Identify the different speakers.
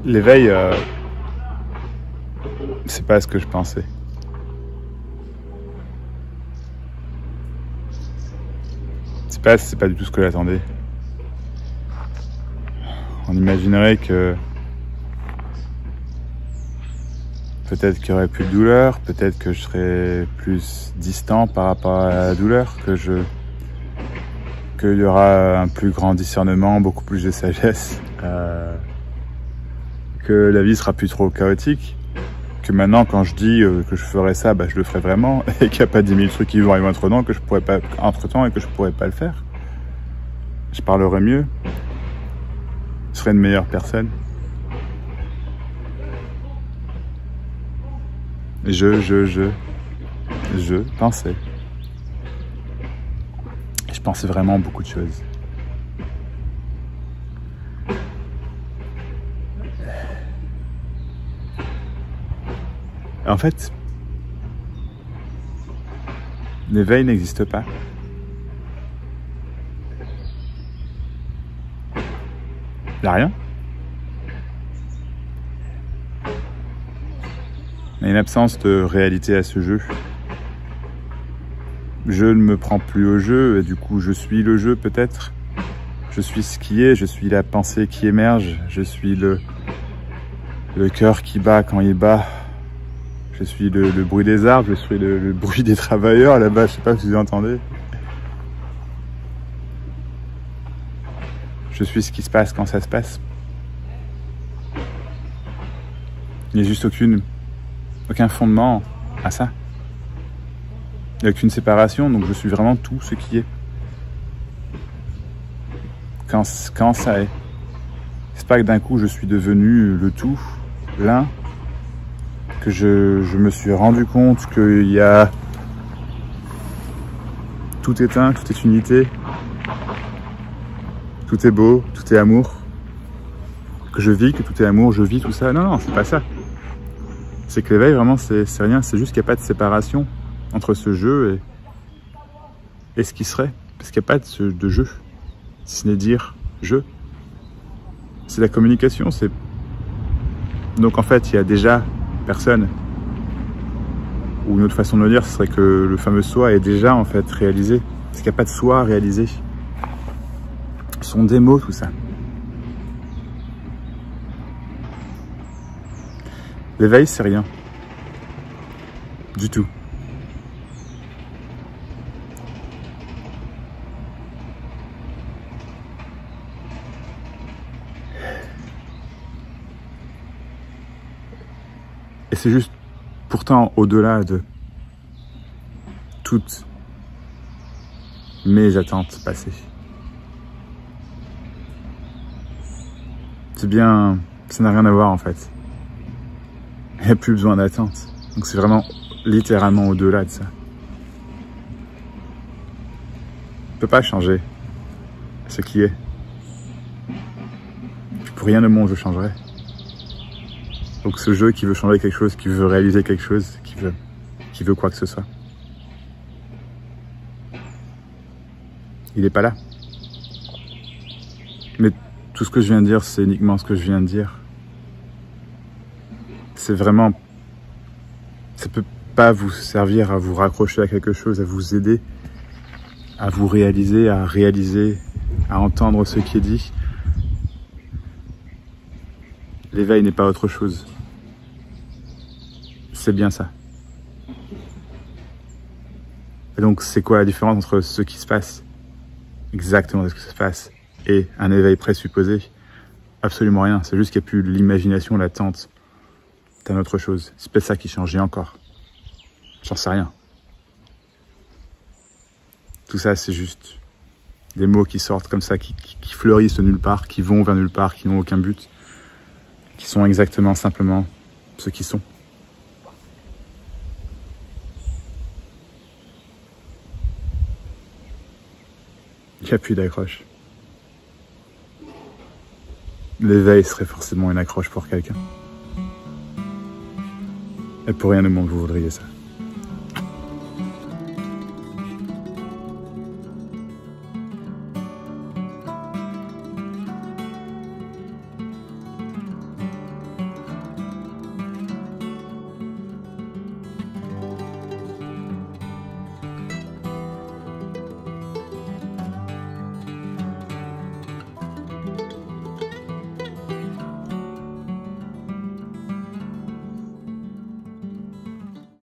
Speaker 1: L'éveil, c'est pas ce que je pensais. C'est pas du tout ce que j'attendais. On imaginerait que peut-être qu'il y aurait plus de douleur, peut-être que je serais plus distant par rapport à la douleur, qu'il y aura un plus grand discernement, beaucoup plus de sagesse, que la vie sera plus trop chaotique, que maintenant quand je dis que je ferai ça, bah, je le ferai vraiment, et qu'il n'y a pas 10 000 trucs qui vont arriver entre-temps, que je pourrais pas entre-temps et que je pourrais pas le faire. Je parlerai mieux, je serai une meilleure personne. Je pensais. Je pensais vraiment beaucoup de choses. En fait, l'éveil n'existe pas. Il n'y a rien. Il y a une absence de réalité à ce jeu. Je ne me prends plus au jeu et du coup je suis le jeu peut-être. Je suis ce qui est, je suis la pensée qui émerge, je suis le cœur qui bat quand il bat. Je suis le bruit des arbres, je suis le bruit des travailleurs là-bas, je sais pas si vous entendez. Je suis ce qui se passe quand ça se passe. Il n'y a juste aucun fondement à ça. Il n'y a aucune séparation, donc je suis vraiment tout ce qui est. Quand ça est. C'est pas que d'un coup je suis devenu le tout, l'un, que je me suis rendu compte qu'il y a tout est un, tout est unité, tout est beau, tout est amour, que je vis, que tout est amour, je vis tout ça. Non, c'est pas ça. C'est que l'éveil vraiment c'est rien, c'est juste qu'il n'y a pas de séparation entre ce jeu et ce qui serait, parce qu'il n'y a pas de jeu, si ce n'est dire je. C'est la communication, c'est... Donc en fait, il y a déjà personne. Ou une autre façon de le dire, ce serait que le fameux soi est déjà en fait réalisé. Parce qu'il n'y a pas de soi réalisé. Ce sont des mots tout ça. L'éveil, c'est rien. Du tout. Et c'est juste pourtant au-delà de toutes mes attentes passées. C'est bien, ça n'a rien à voir en fait. Il n'y a plus besoin d'attente. Donc c'est vraiment littéralement au-delà de ça. Je ne peux pas changer ce qui est. Pour rien au monde je changerai. Donc ce jeu qui veut changer quelque chose, qui veut réaliser quelque chose, qui veut quoi que ce soit, il n'est pas là. Mais tout ce que je viens de dire, c'est uniquement ce que je viens de dire. C'est vraiment... Ça peut pas vous servir à vous raccrocher à quelque chose, à vous aider, à vous réaliser, à entendre ce qui est dit. L'éveil n'est pas autre chose. C'est bien ça. Et donc, c'est quoi la différence entre ce qui se passe, exactement ce qui se passe, et un éveil présupposé? Absolument rien. C'est juste qu'il n'y a plus l'imagination, l'attente d'un autre chose. C'est peut-être ça qui change, et encore. J'en sais rien. Tout ça, c'est juste des mots qui sortent comme ça, qui fleurissent de nulle part, qui vont vers nulle part, qui n'ont aucun but, qui sont exactement, simplement, ce qu'ils sont. Il n'y a plus d'accroche. L'éveil serait forcément une accroche pour quelqu'un. Et pour rien au monde, vous voudriez ça.